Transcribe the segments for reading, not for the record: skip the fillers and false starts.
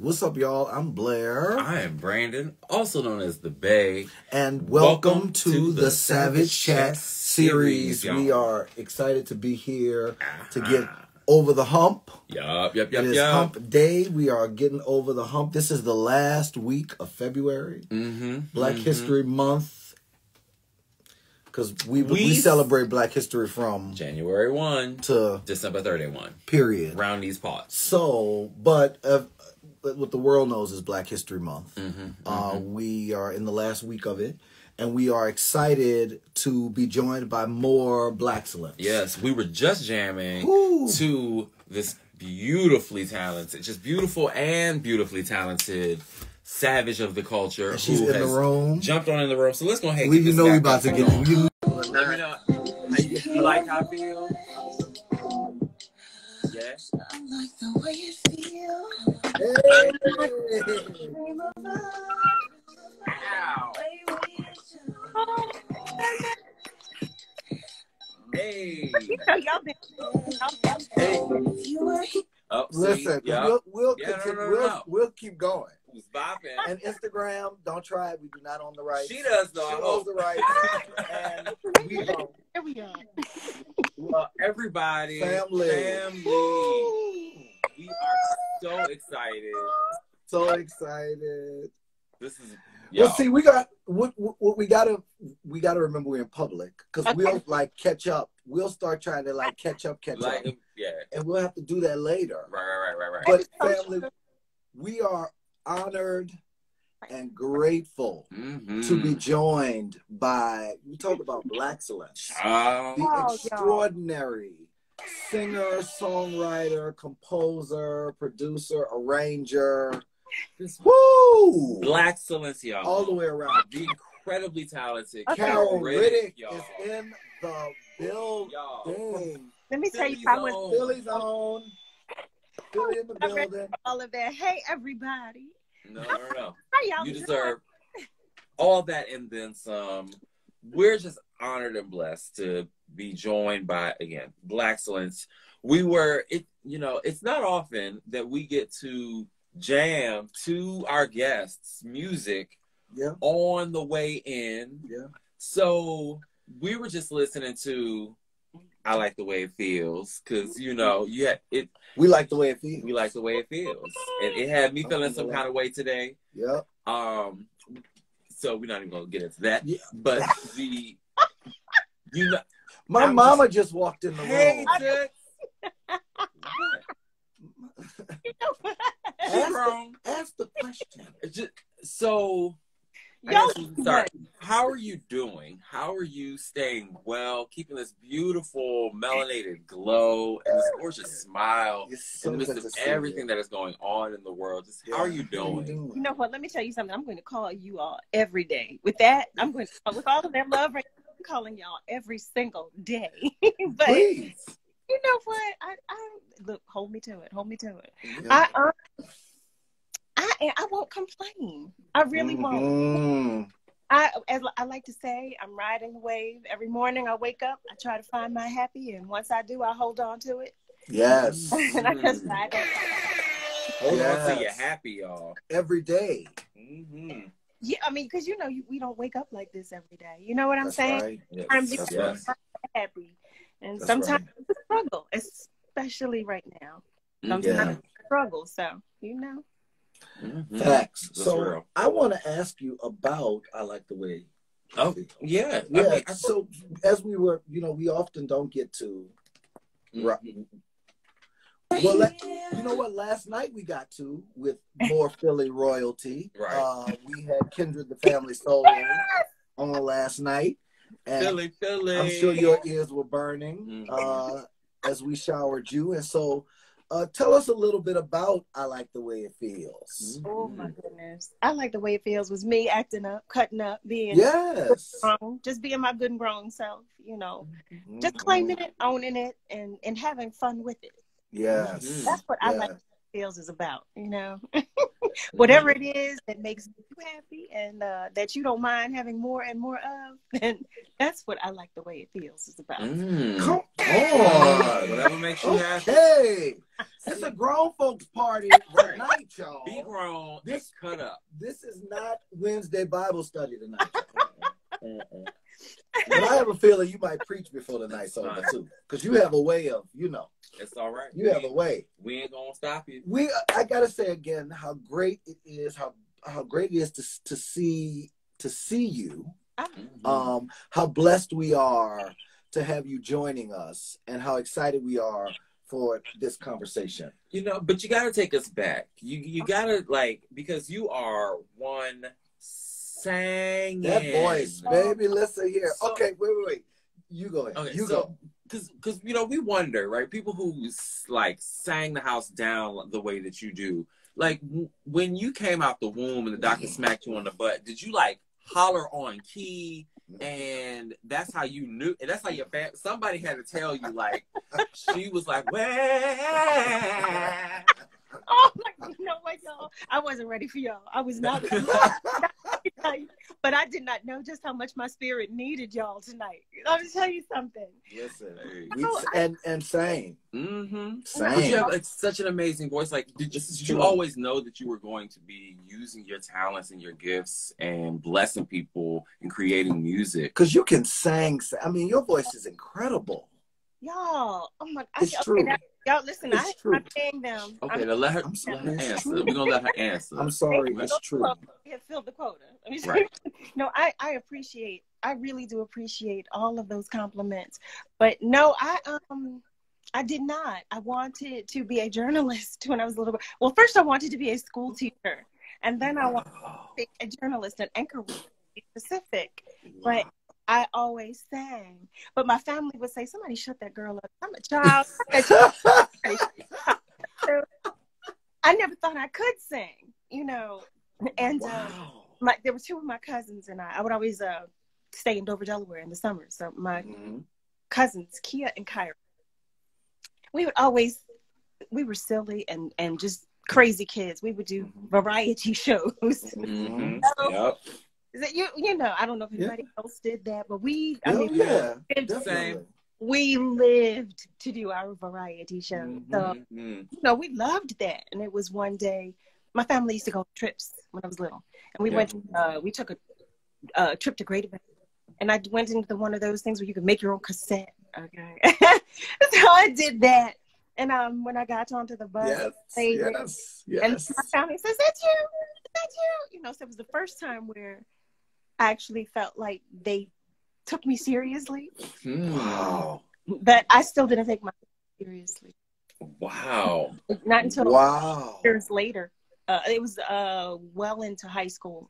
What's up, y'all? I'm Blair. I am Brandon, also known as the Bay. And welcome to the Savage Chat series. We are excited to be here to get over the hump. Yup. It is hump day. We are getting over the hump. This is the last week of February. Black History Month. Because we celebrate Black History from January 1 to December 31. Period. Round these parts. So, but what the world knows is Black History Month. We are in the last week of it, and we are excited to be joined by more Black excellence. Yes, we were just jamming to this beautifully talented, just beautiful and beautifully talented Savage of the culture. And she's in the room. Jumped on in the room. So let's go ahead and you know we about to get Let me know how you like how I feel. Yes. I like the way you feel. Ow. Hey. Oh, listen, we'll keep going. Who's bopping? And Instagram, don't try it. We do not own the rights. She does though. She owns the rights. And we don't. Here we are. Well, everybody, family. We are so excited. So excited. This is. Well, see, we got what we gotta remember we're in public because we'll like catch up. We'll start trying to like catch up. Yeah. And we'll have to do that later. Right. But family, we are honored and grateful to be joined by, we talk about Black excellence, the extraordinary singer, songwriter, composer, producer, arranger. Woo! Black excellence, y'all. All the way around. The incredibly talented Carol Riddick y'all. is in the building. Let me tell you, I was Philly's own. Philly in the building. All of that. Hey, everybody. No. How y'all You deserve all that and then some. We're just honored and blessed to be joined by, again, Black excellence. It's not often that we get to jam to our guests' music on the way in. Yeah. So we were just listening to I Like the Way It Feels because, we like the way it feels. We like the way it feels. And it had me feeling some kind of way today. Yep. So we're not even going to get into that. Yeah. But my mama just walked in the room. Hey, ask the question. How are you doing? How are you staying well, keeping this beautiful melanated glow and this gorgeous smile in the midst of everything that is going on in the world? How are you doing? You know what? Let me tell you something. I'm going to call you all every day. With that, I'm going to, with all of that love, I'm calling y'all every single day. But please. You know what? I look. Hold me to it. Yeah. I won't complain. I really won't. As I like to say, I'm riding the wave. Every morning I wake up, I try to find my happy, and once I do, I hold on to it. Yes. And I just ride on. Hold on to your happy, y'all. Every day. Yeah, I mean, because we don't wake up like this every day. You know what I'm saying? Right. Yes. I'm happy, and sometimes it's a struggle, especially right now. Sometimes it's a struggle. So Facts. So I want to ask you about I Like the Way. Yeah. So as we were, we often don't get to. Well, you know what? Last night we got to with more Philly royalty. Right. We had Kindred the Family Soul on last night. And Philly. I'm sure your ears were burning as we showered you. And so tell us a little bit about I Like the Way It Feels. Oh, my goodness. I Like the Way It Feels was me acting up, cutting up, being grown, just being my good and grown self, just claiming it, owning it, and having fun with it. Yes. That's what I Like the Way It Feels is about, Whatever it is that makes you happy and that you don't mind having more and more of, then that's what I Like the Way It Feels is about. Come on. Whatever makes you happy. Hey, it's a grown folks party tonight, y'all. Be grown. Wednesday Bible study tonight. But I have a feeling you might preach before the night's over too, because you have a way of, It's all right. You have a way. We ain't gonna stop you. I gotta say again how great it is, how great it is to see you. Mm-hmm. How blessed we are to have you joining us, and how excited we are for this conversation. But you gotta take us back. You gotta because you are one singing. That voice, baby. Listen here. So, okay, wait. You go ahead. Okay, you go. Because we wonder, right? People who sang the house down the way that you do. Like when you came out the womb and the doctor smacked you on the butt, did you holler on key? And that's how you knew. And that's how your family. Somebody had to tell you, she was like, "Where?" Oh my! You know what, y'all? I wasn't ready for y'all. I was not. But I did not know just how much my spirit needed y'all tonight. Let me tell you something. Listen, and same. Mm-hmm. Same. But you have such an amazing voice. Did you always know that you were going to be using your talents and your gifts and blessing people and creating music? Because you can sing. I mean, your voice is incredible. Y'all, oh my! It's true. Y'all, listen, I'm paying them. Okay, now let her answer. We're gonna let her answer. I'm sorry, it's true. We have filled the quota. Right. No, I really do appreciate all of those compliments. But no, I did not. I wanted to be a journalist when I was a little bit. Well, first I wanted to be a school teacher, and then I wanted to be a journalist, an anchor, to be specific. But I always sang. But my family would say, "Somebody shut that girl up. I'm a child." I never thought I could sing, And there were two of my cousins and I would always stay in Dover, Delaware in the summer. So my cousins, Kia and Kyra, we were silly and just crazy kids. We would do variety shows. Mm-hmm. So, I don't know if anybody else did that, but we lived to do our variety show. So, we loved that. And it was one day, my family used to go on trips when I was little. And we took a trip to Great Bay. And I went into one of those things where you could make your own cassette. Okay. So I did that. And when I got onto the bus, and my family says, "Is that you? Is that you?" So it was the first time where I actually felt like they took me seriously. Wow. But I still didn't take myself seriously. Wow. Not until years later. It was well into high school,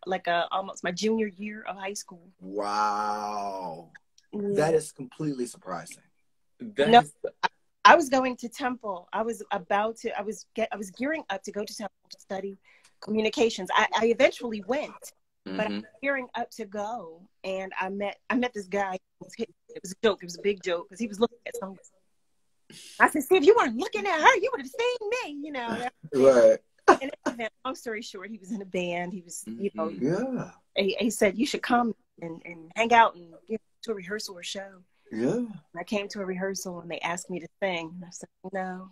almost my junior year of high school. Wow. Yeah. That is completely surprising. I was going to Temple. I was gearing up to go to Temple to study communications. I eventually went. But I was gearing up to go, and I met this guy. It was a joke. It was a big joke because he was looking at someone. I said, "See, if you weren't looking at her, you would have seen me." Right. And long story short, he was in a band. He was, He said, "You should come and hang out and to a rehearsal or show." Yeah. And I came to a rehearsal, and they asked me to sing. And I said, "No."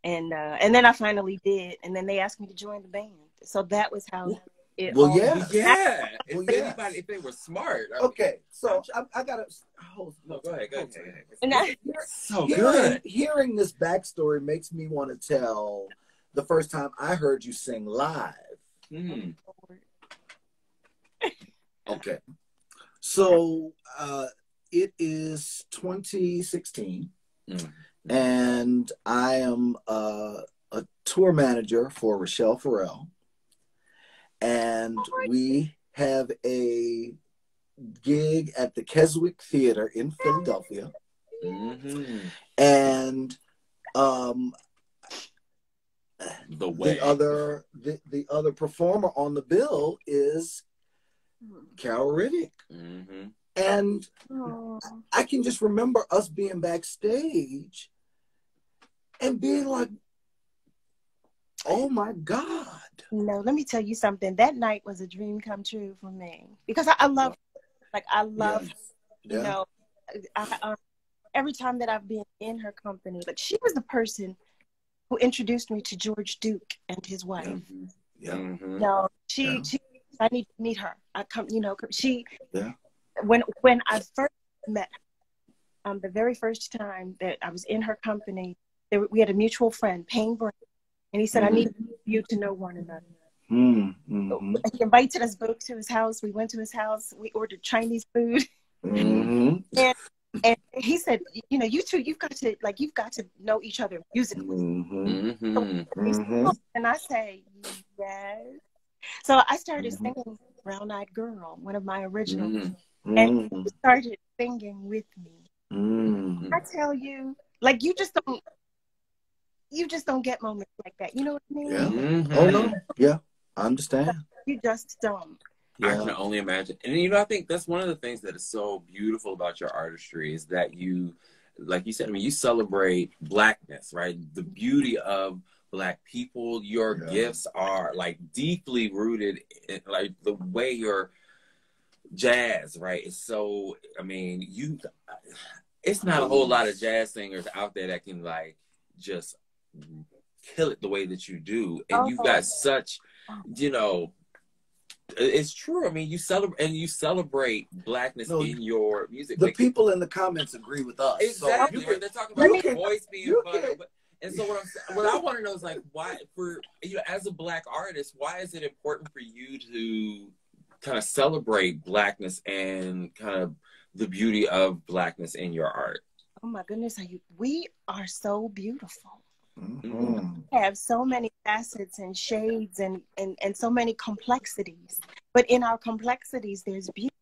And then I finally did, and then they asked me to join the band. So that was how. If they were smart. Okay, so I gotta hold. No, go ahead. And good. Hearing this backstory makes me want to tell the first time I heard you sing live. Okay, so it is 2016, and I am a tour manager for Rochelle Farrell. And we have a gig at the Keswick Theater in Philadelphia. And the other performer on the bill is Carol Riddick. And I can just remember us being backstage and being like, oh my God. No, let me tell you something. That night was a dream come true for me because I love, every time that I've been in her company, she was the person who introduced me to George Duke and his wife. She I need to meet her. I come, you know, she, Yeah. when I first met her, the very first time that I was in her company, we had a mutual friend, Payne Brown, and he said, I need you to know one another. Mm-hmm. He invited us both to his house. We went to his house. We ordered Chinese food. And he said, you know, you two, you've got to know each other musically. And I say, yes. So I started singing Brown Eyed Girl, one of my originals. And he started singing with me. I tell you, like, you just don't get moments like that. You know what I mean? Yeah. Oh no. Yeah. I understand. You just don't. Yeah. I can only imagine. And, you know, I think that's one of the things that is so beautiful about your artistry is that you, like you said, I mean, you celebrate Blackness, right? The beauty of Black people. Your gifts are, like, deeply rooted in, like, the way your jazz, right? Is so, I mean, it's not a whole lot of jazz singers out there that can, like, just kill it the way that you do. And you've got such, you know, it's true. I mean, you celebrate Blackness in your music. The people in the comments agree with us. Exactly. So they're talking about your voice being butter. And so what I want to know is, like, why, for you know, as a Black artist, why is it important for you to kind of celebrate Blackness and kind of the beauty of Blackness in your art? Oh my goodness, we are so beautiful. We have so many facets and shades and so many complexities. But in our complexities, there's beauty.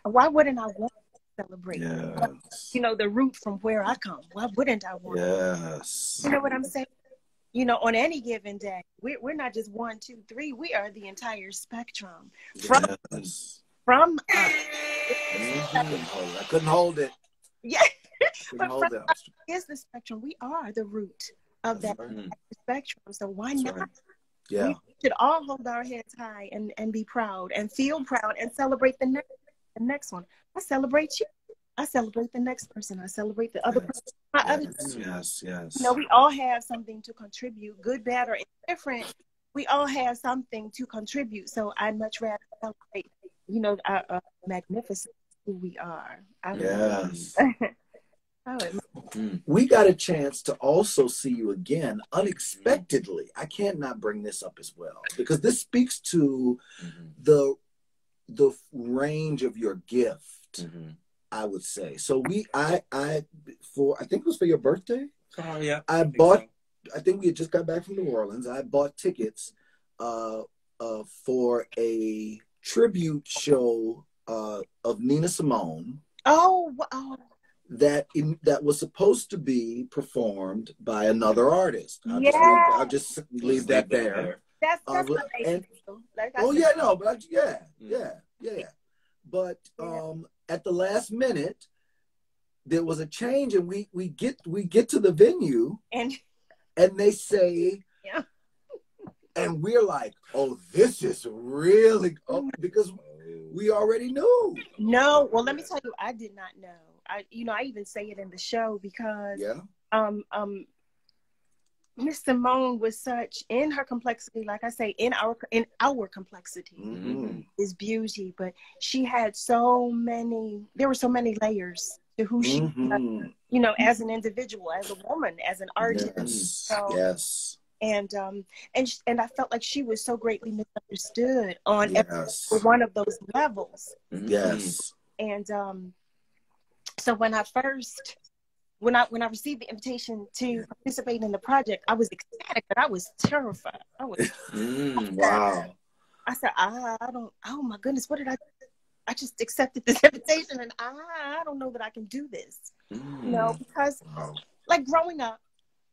Why wouldn't I want to celebrate? Yes. You know, the root from where I come. Why wouldn't I want Yes. You know what I'm saying? You know, on any given day, we're not just 1, 2, 3. We are the entire spectrum. From I couldn't hold it. Yeah. But from is the spectrum. We are the root of that spectrum. So why not? Yeah. We should all hold our heads high and be proud and feel proud and celebrate the next one. I celebrate you. I celebrate the next person. I celebrate the other person. Yes. You know, we all have something to contribute, good, bad, or indifferent. We all have something to contribute. So I'd much rather celebrate, you know, our magnificence, who we are. We got a chance to also see you again unexpectedly. I can't not bring this up as well because this speaks to the range of your gift. I would say. So I think it was for your birthday. Oh yeah. I think we had just got back from New Orleans. I bought tickets for a tribute show of Nina Simone. Oh, wow. That was supposed to be performed by another artist. I'll just leave that there. That's But at the last minute, there was a change, and we get to the venue, and they say, and we're like, oh, this is really because we already knew. No, well, let me tell you, I did not know. I even say it in the show because Miss Simone was such, in her complexity, like I say, in our complexity is beauty, but she had there were so many layers to who she was, you know, as an individual, as a woman, as an artist. And I felt like she was so greatly misunderstood on every one of those levels. And so when I received the invitation to participate in the project, I was ecstatic, but I was terrified. I was wow. I said, oh my goodness, what did I do? I just accepted this invitation, and I don't know that I can do this. You know, because like growing up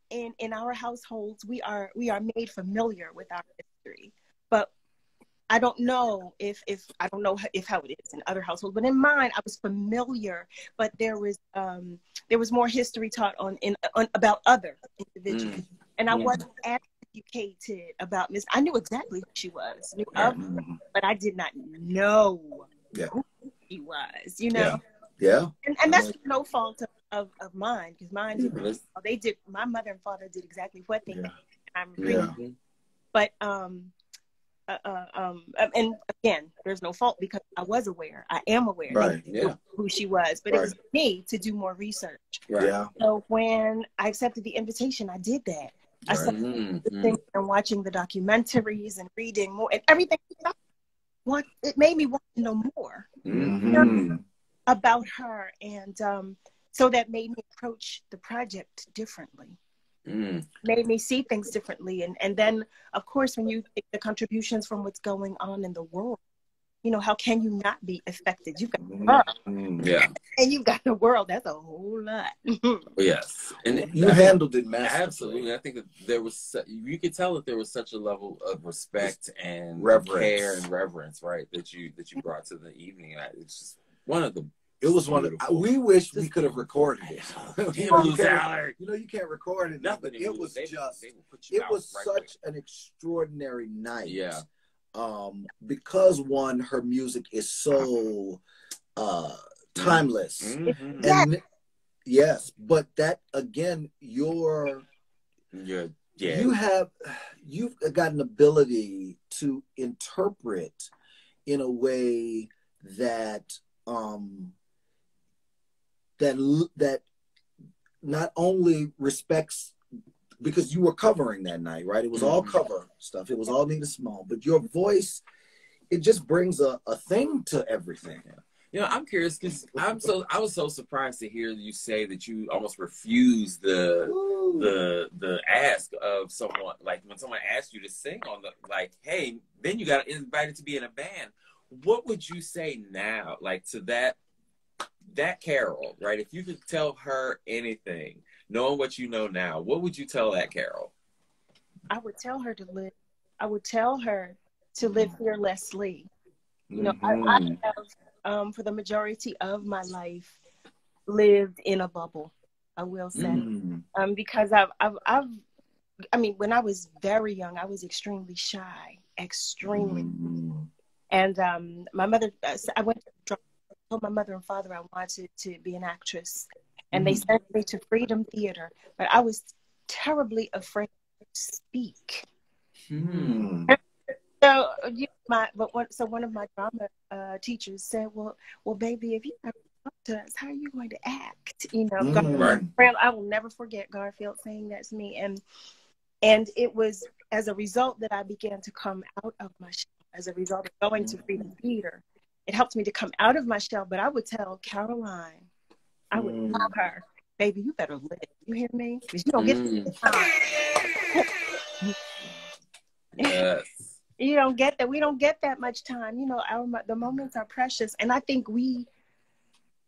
in our households, we are made familiar with our history, but I don't know if how it is in other households, but in mine, I was familiar, but there was more history taught about other individuals, and I wasn't educated about Miss. I knew exactly who she was, but I did not know who she was. You know, and that's no fault of mine, because mine they did. My mother and father did exactly what they did. I'm agreeing, but and again, there's no fault because I was aware. I am aware Right. who she was, but it was me to do more research. Right. Yeah. So when I accepted the invitation, I did that. I started listening and watching the documentaries and reading more and everything. It made me want to know more about her, and so that made me approach the project differently. Made me see things differently, and then of course when you think the contributions from what's going on in the world, you know, how can you not be affected? You've got the world, and you've got the world. That's a whole lot. Yes, and you handled it masterfully. Absolutely, I think that there was you could tell that there was such a level of respect and care and reverence, right, that you brought to the evening. It's just one of the. It was one of. We wish we could have recorded it. You know, you can't record it. Nothing. But it was just. It was such an extraordinary night. Yeah. Because one, her music is so timeless. And yes, but that again, you've got an ability to interpret in a way that that not only respects, because you were covering that night, right? It was all cover stuff. It was all Nina Simone, but your voice, it just brings a thing to everything. You know, I'm curious because I was so surprised to hear you say that you almost refused the ask of someone, like when someone asked you to sing on the, like, hey, then you got invited to be in a band. What would you say now, like to that Carol, right? If you could tell her anything, knowing what you know now, what would you tell that Carol? I would tell her to live. I would tell her to live fearlessly. You know, I have, for the majority of my life, lived in a bubble. I will say, because I mean, when I was very young, I was extremely shy, extremely, and my mother. I told my mother and father I wanted to be an actress, and they sent me to Freedom Theater, but I was terribly afraid to speak. So, so one of my drama teachers said, "Well, baby, if you never talk to us, how are you going to act?" You know, I will never forget Garfield saying that to me, and it was as a result that I began to come out of my shell. As a result of going to Freedom Theater, it helped me to come out of my shell. But I would tell Caroline, I would tell her, "Baby, you better live. You hear me? Because you don't get this time." Yes. You don't get that. We don't get that much time. You know, the moments are precious. And I think we,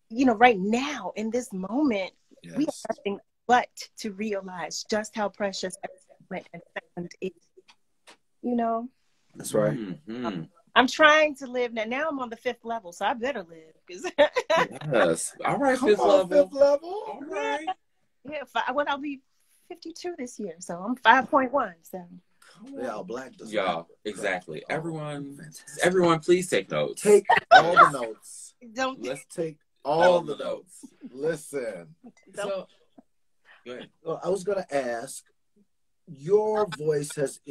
you know, right now in this moment, we have nothing but to realize just how precious every moment and second is. You know? That's right. I'm trying to live now. Now I'm on the 5th level, so I better live. Yes. All right, 5th level. All right. Yeah, I'll be 52 this year, so I'm 5.1. So. Yeah, Black does. Y'all, exactly. Everyone, please take notes. Take all the notes. Let's take all the notes. Listen. So, go ahead. Well, I was going to ask, your voice has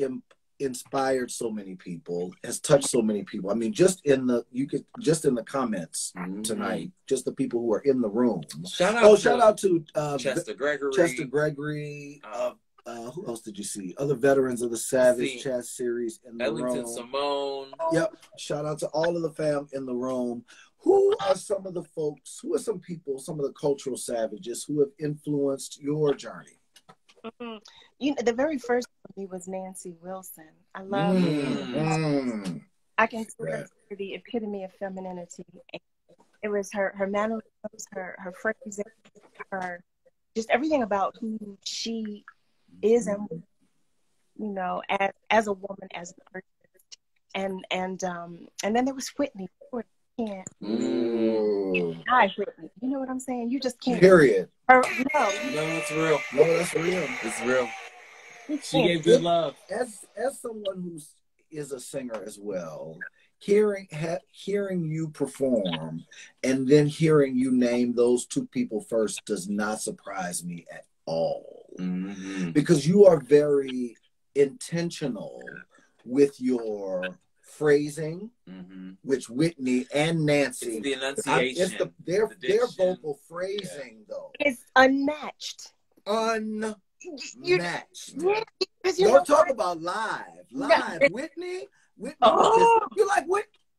inspired so many people, has touched so many people. I mean, just in the comments tonight, just the people who are in the room. Shout out to Chester Gregory. Who else did you see? Other veterans of the Savage Chat series in the room. Simone. Yep. Shout out to all of the fam in the room. Who are some of the folks, who are some people, some of the cultural savages who have influenced your journey? You know, the very first of me was Nancy Wilson. I love her. I consider her the epitome of femininity. It was her mannerisms, her phrasing, her just everything about who she is, and you know, as a woman, as an artist, and then there was Whitney. You can't deny Whitney. You know what I'm saying? You just can't. Period. No, it's real. No, that's real. It's real. She gave good love. As someone who is a singer as well, hearing you perform and then hearing you name those two people first does not surprise me at all. Because you are very intentional with your phrasing, which Whitney and Nancy, it's the enunciation, their vocal phrasing though. It's unmatched. Unmatched. You Don't talk about live. Whitney, you like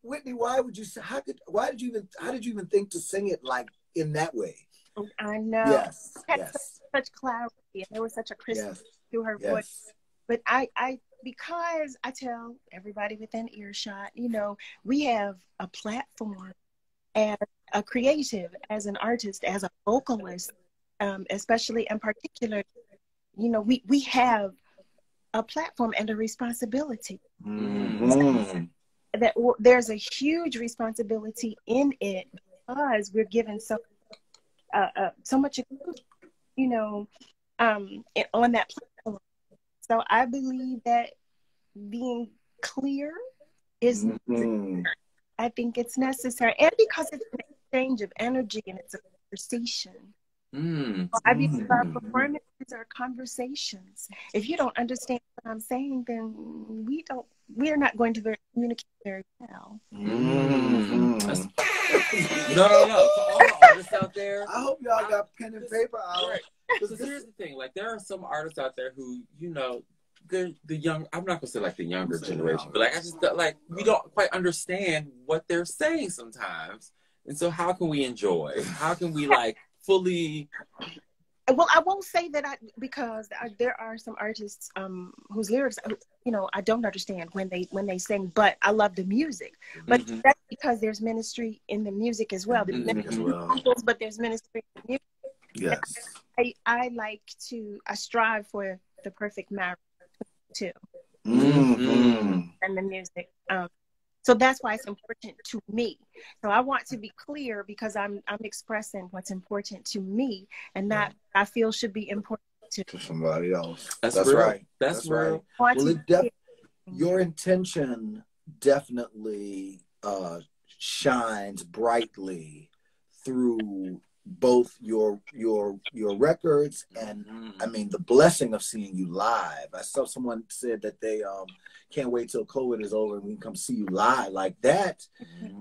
Whitney? Why would you say? Why did you even think to sing it like in that way? I know. Yes. Such clarity, and there was such a crispness to her voice. But because I tell everybody within earshot, we have a platform as a creative, as an artist, as a vocalist, especially in particular, we have a platform and a responsibility. That there's a huge responsibility in it because we're given so much, on that platform. So I believe that being clear is I think it's necessary, and because it's an exchange of energy and it's a conversation. I believe our performances are conversations. If you don't understand what I'm saying, then we're not going to communicate very well. No. For all the artists out there, I hope y'all got pen and paper out. Right. Because here's the thing, like there are some artists out there who, they're the young. I'm not gonna say like the younger generation, but like I just like we don't quite understand what they're saying sometimes, and so how can we enjoy? How can we like fully? Well, I won't say that because there are some artists whose lyrics, I don't understand when they sing, but I love the music. But that's because there's ministry in the music as well. There's but there's ministry in the music. Yes. I strive for the perfect marriage too, and the music. So that's why it's important to me. So I want to be clear because I'm expressing what's important to me, and that I feel should be important to somebody else. That's right. That's real. Right. Well, your intention definitely shines brightly through both your records and I mean the blessing of seeing you live. I saw someone said that they can't wait till COVID is over and we can come see you live. Like that.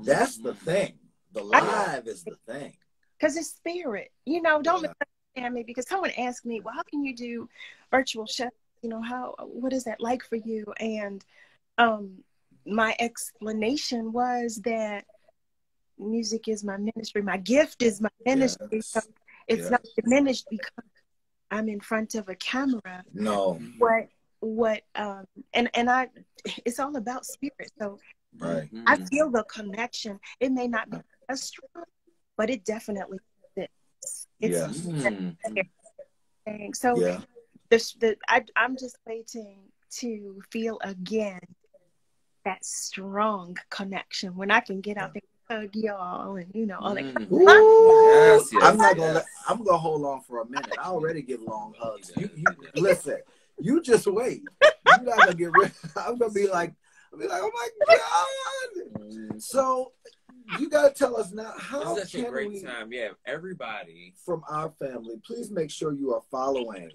That's the thing. The live is the thing. Because it's spirit. Don't misunderstand me, because someone asked me, well, how can you do virtual shows? What is that like for you? And my explanation was that music is my ministry. My gift is my ministry. Yes. So it's not diminished because I'm in front of a camera. No. It's all about spirit. So right. I feel the connection. It may not be as strong, but it definitely is. So I'm just waiting to feel again that strong connection when I can get out there. Hug y'all and all that. Yes. I'm gonna hold on for a minute. I already give long hugs. You listen. You just wait. You're not gonna get rid. I'm gonna be like, oh my God. So you gotta tell us now how this is such a great time. Yeah, everybody from our family, please make sure you are following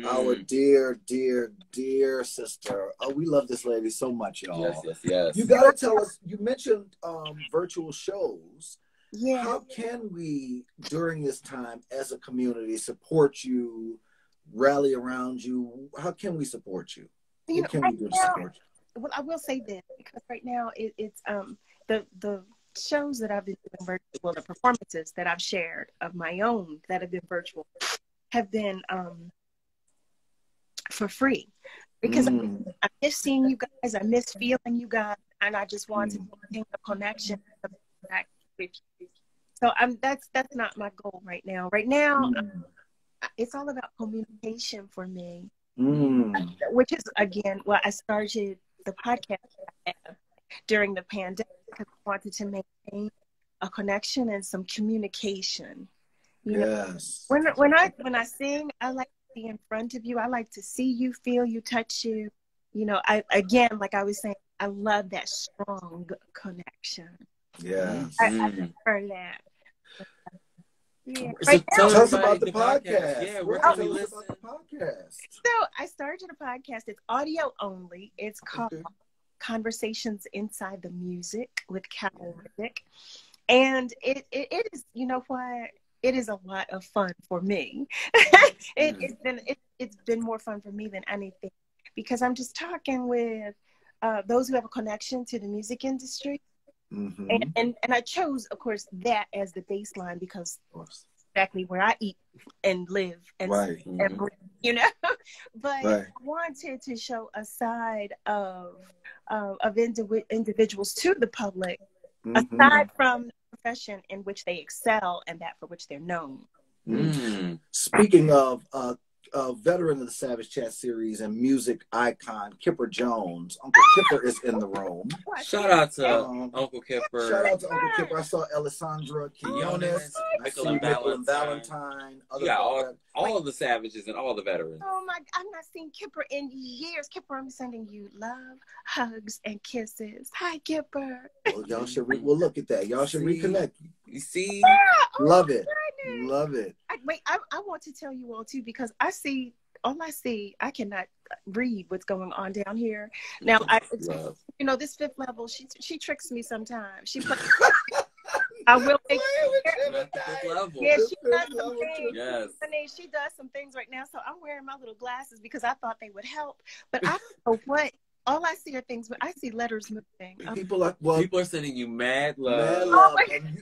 our dear sister. Oh, we love this lady so much, y'all. Yes. You gotta tell us. You mentioned virtual shows. Yeah. How can we during this time as a community support you, rally around you? How can we support you? What can we do to support you? Well, I will say this because right now it's the shows that I've been doing virtual, the performances that I've shared of my own that have been virtual, have been for free because I miss seeing you guys, I miss feeling you guys, and I just want to maintain a connection back with you. So that's not my goal right now. Right now, it's all about communication for me, which is again, I started the podcast during the pandemic because I wanted to maintain a connection and some communication. Yes. When I sing, I like to be in front of you. I like to see you, feel you, touch you. I like I was saying, I love that strong connection. Yes. I prefer that. Yeah. So tell us about the podcast. Yeah, where can we listen? podcast? So I started a podcast. It's audio only. It's called Conversations Inside the Music with Carol Riddick. And it is, you know what? It is a lot of fun for me. It's been more fun for me than anything, because I'm just talking with those who have a connection to the music industry. Mm-hmm. And I chose, of course, that as the baseline, because exactly where I eat and live and, and breathe, you know. But I wanted to show a side of individuals to the public, aside from the profession in which they excel and that for which they're known. Speaking of veteran of the Savage Chat series and music icon Kipper Jones, Uncle Kipper is in the room. Shout out to Uncle Kipper. Shout out to Uncle Kipper. I saw Alessandra Quinones, Michael and Valentine. All of the Savages and all the veterans. Oh my! I've not seen Kipper in years. Kipper, I'm sending you love, hugs, and kisses. Hi, Kipper. Well, y'all should. Look at that. Y'all should reconnect. You see? Love it. Love it. I want to tell you all too, because I cannot read what's going on down here. Now, this fifth level, she tricks me sometimes. She plays. I will make yeah, she does some things. Yes. She does some things right now. So I'm wearing my little glasses because I thought they would help. But I don't know what. All I see are things, but I see letters moving. People are sending you mad love.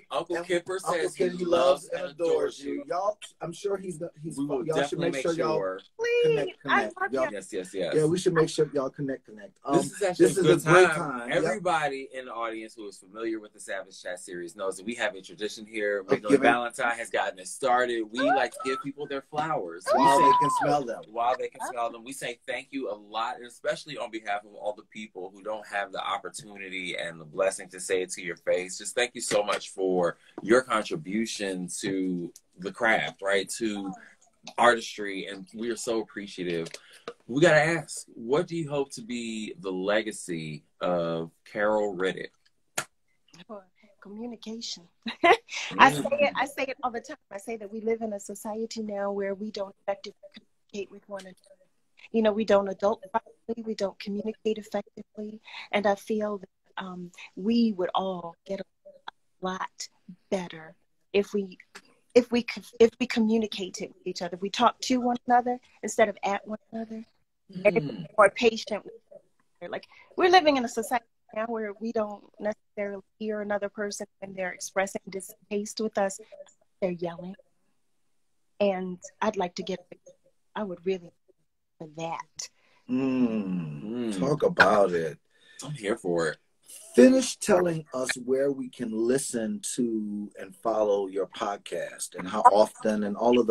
Uncle Kipper says he loves and adores you. Y'all, I'm sure he's. Y'all should make sure y'all please. Connect. Yes. Yeah, we should make sure y'all connect. This is actually a great time. Everybody in the audience who is familiar with the Savage Chat series knows that we have a tradition here. Michael Valentine has gotten it started. We like to give people their flowers while they can smell them. We say thank you a lot, and especially on behalf of all the people who don't have the opportunity and the blessing to say it to your face. Just thank you so much for your contribution to the craft, right? To artistry, and we are so appreciative. We got to ask, what do you hope to be the legacy of Carol Riddick? Communication. I say it all the time. I say that we live in a society now where we don't effectively communicate with one another. You know, we don't adult properly, we don't communicate effectively, and I feel that we would all get a lot better if we communicated with each other. We talk to one another instead of at one another, and if we're more patient with each other. Like, we're living in a society now where we don't necessarily hear another person when they're expressing distaste with us. They're yelling, and I'd like to I would really for that. Talk about it. I'm here for it. Finish telling us where we can listen to and follow your podcast, and how often, and all of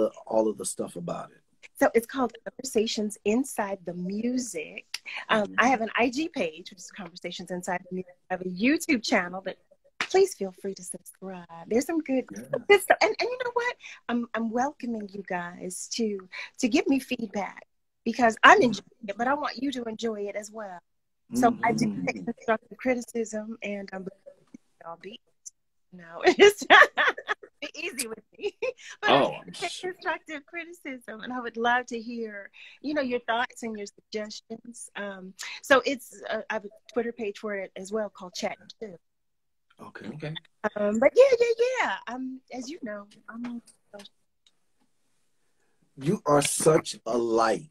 the stuff about it. So it's called Conversations Inside the Music. I have an IG page, which is Conversations Inside the Music. I have a YouTube channel that please feel free to subscribe. There's some good stuff. And you know what? I'm welcoming you guys to give me feedback, because I'm enjoying it, but I want you to enjoy it as well. So I do take constructive criticism, and I'll be, it's be easy with me. But I take constructive criticism, and I would love to hear, your thoughts and your suggestions. So I have a Twitter page for it as well called Chat Too. Okay. But yeah. As you know, you are such a light.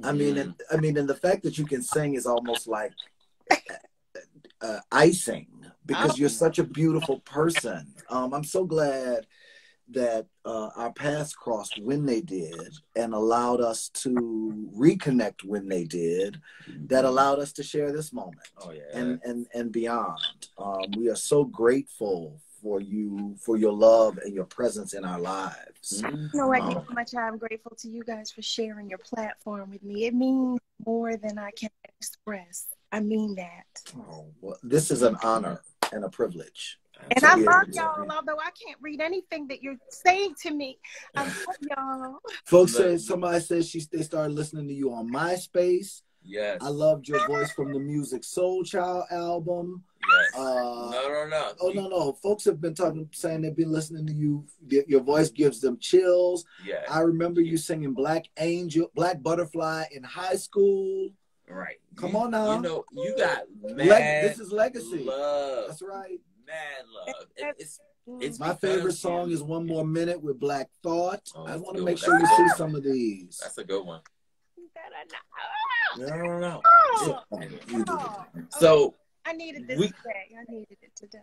I mean, and the fact that you can sing is almost like icing, because you're such a beautiful person. I'm so glad that our paths crossed when they did, and allowed us to reconnect when they did, that allowed us to share this moment and beyond. We are so grateful for you, for your love and your presence in our lives. You know what? How much I'm grateful to you guys for sharing your platform with me. It means more than I can express. I mean that. Oh, well, this is an honor and a privilege. And I love y'all, although I can't read anything that you're saying to me. I love y'all. Folks say, somebody says they started listening to you on MySpace. Yes. I loved your voice from the Music Soul Child album. Yes. No. Oh, no. Folks have been saying they've been listening to you. Your voice gives them chills. Yeah. I remember you singing Black Butterfly in high school. Right. Come on now. You know, you got mad this is legacy. love. That's right. Mad love. It's my favorite song is One More Minute with Black Thought. I want to make sure you see some of these. That's a good one. No. So I needed this today. I needed it today.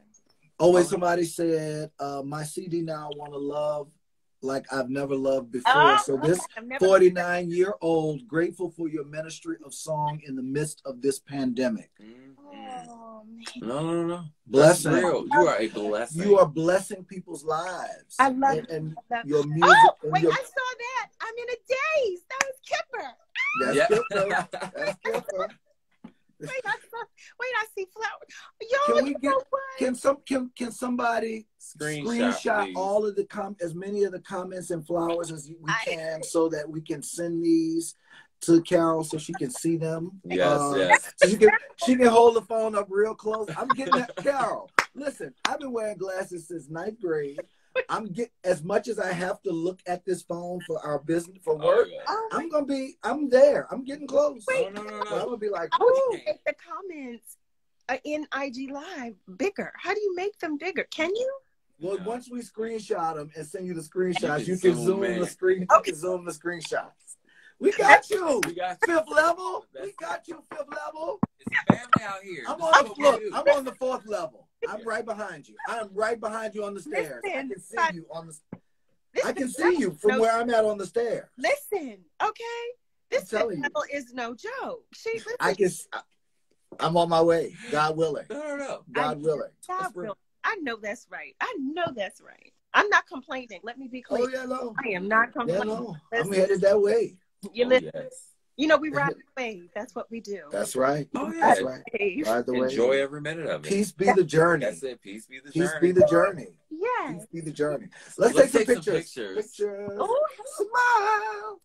Oh, wait, somebody said, my CD now I want to love like I've never loved before. So this 49-year-old, grateful for your ministry of song in the midst of this pandemic. Oh, man. No. Blessing. Real. You are a blessing. You are blessing people's lives. I love it. And I your music. Oh, wait, I saw that. I'm in a daze. That was Kipper. That's Kipper. Wait, I see flowers. Yo, can somebody screenshot all of as many of the comments and flowers as we can so that we can send these to Carol so she can see them? Yes. So she can hold the phone up real close. I'm getting that. Carol, listen, I've been wearing glasses since 9th grade. As much as I have to look at this phone for our business, for work, I'm there. I'm getting close. Wait, no. I'm going to be like, make the comments in IG Live bigger. How do you make them bigger? Can you? Well, once we screenshot them and send you the screenshots, you can zoom the screen. Okay. You can zoom the screenshots. We got you. We got you. Fifth level. We got you. Fifth level. It's family out here. I'm on the 4th level. I'm right behind you. I'm right behind you on the stairs. I can see you on the. I can see you from where I'm at on the stairs. Listen, okay. This level is no joke. I'm on my way. God willing. No. God willing. I know that's right. I'm not complaining. Let me be clear. Oh yeah, no. I am not complaining. Yeah, no. I'm headed that way. Yes. You know, we ride the wave. That's what we do. That's right. Oh, yeah. That's right. Ride the wave. Enjoy every minute of it. Peace be the journey. That's it. Peace be the journey. Peace be the journey. Yes. Peace be the journey. Let's take some pictures. Pictures. Oh, smile.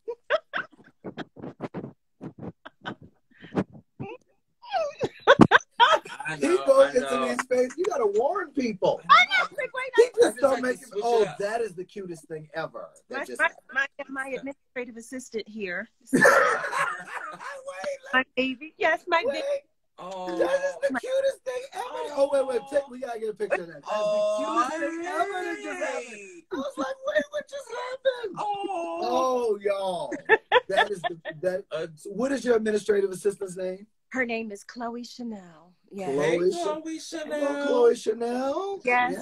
He goes into these spaces. You gotta warn people. I know. He just don't make it. Oh, that is the cutest thing ever. My administrative assistant here. Wait, my baby. Yes, my baby. Oh, that is the cutest thing ever. Oh, wait. We gotta get a picture of that. That's the cutest thing ever that just happened. I was like, wait, what just happened? Oh, y'all. That is what is your administrative assistant's name? Her name is Chloe Chanel. Yes. Chloe Chanel. Hello, Chloe Chanel. Yes.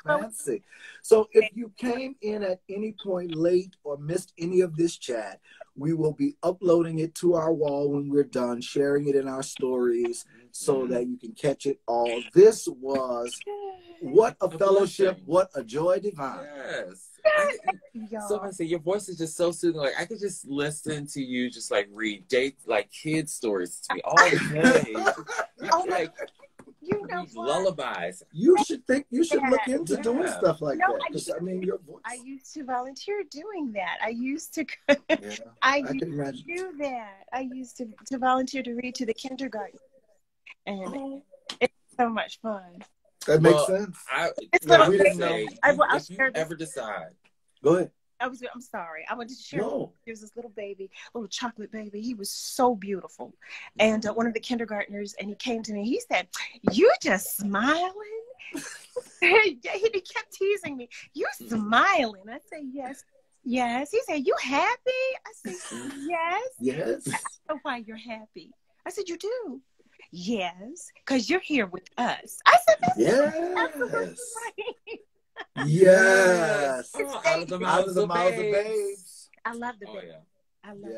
Fancy. So if you came in at any point late or missed any of this chat, we will be uploading it to our wall when we're done, sharing it in our stories so that you can catch it all. This was what a fellowship, what a joy divine. Yes. So I say your voice is just so soothing. Like I could just listen to you, just like read kid stories to me all day. Lullabies. You should look into doing stuff like that. Because your voice. I used to volunteer doing that. I used to. I can imagine. Do that. I used to volunteer to read to the kindergarten, and it's so much fun. That makes sense. We didn't know. If you ever decide. Go ahead. I'm sorry. I wanted to share. No. There's this little chocolate baby. He was so beautiful. And one of the kindergartners, and he came to me. He said, "You just smiling?" He kept teasing me. "You smiling?" I said, "Yes." Yes. He said, "You happy?" I said, "Yes." Yes. I know why you're happy. I said, "You do?" "Yes, because you're here with us." I said, "That's right." Yes. Out of the mouths of babes. I love the baby. I love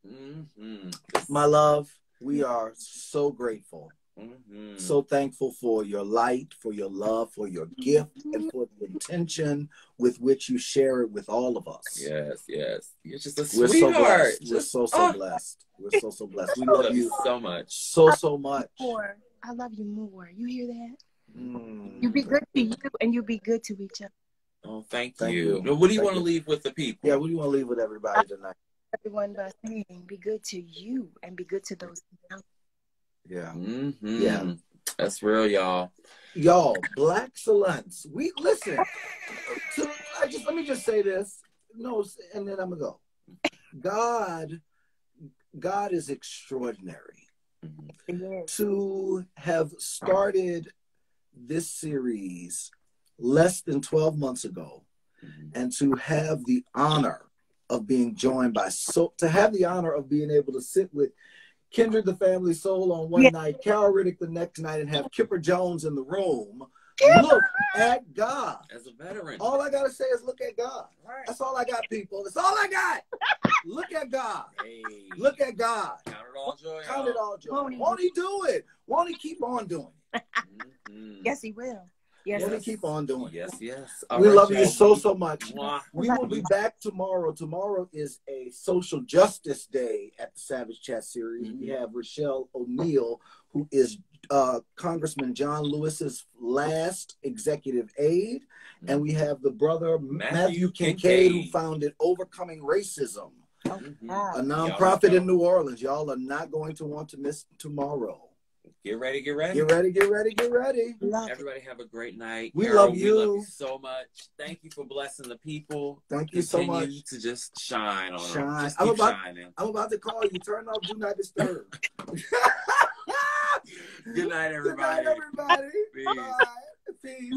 yes. My love, we are so grateful. So thankful for your light, for your love, for your gift, and for the intention with which you share it with all of us. Yes. You're just a sweetheart. We're so blessed. We're so blessed. We love you so much. So much. I love you more. You hear that? You be good to you, and you be good to each other. Oh, thank you. What do you want to leave with the people? Yeah, what do you want to leave with everybody tonight? Everyone by saying, be good to you and be good to those around. Yeah. Mm-hmm. Yeah. That's real, y'all. Y'all, black excellence. We listen. Let me just say this. No, and then I'm gonna go. God is extraordinary. Mm-hmm. To have started this series less than 12 months ago, and to have the honor of being joined by to have the honor of being able to sit with Kindred the Family Soul on one night, Carol Riddick the next night, and have Kipper Jones in the room. Look at God. As a veteran. All I gotta say is look at God. Right. That's all I got, people. That's all I got. Look at God. Hey. Look at God. Count it all joy. Count it all joy. Won't he do it? Won't he keep on doing it? Yes, he will. Yes, won't he keep on doing it? Yes, yes. We love you so much. We will be back tomorrow. Tomorrow is a social justice day at the Savage Chat series. We have Rochelle O'Neal, who is Congressman John Lewis's last executive aide. And we have the brother Matthew Kincaid, who founded Overcoming Racism, a nonprofit in New Orleans. Y'all are not going to want to miss tomorrow. Get ready, get ready. Get ready, get ready, get ready. Everybody have a great night. We Carol, love you. We love you so much. Thank you for blessing the people. Thank you so much. Continue to just shine on them. Just I'm keep shining. I'm about to call you. Turn off Do Not Disturb. Good night, everybody. Good night, everybody. Peace. Bye. Peace.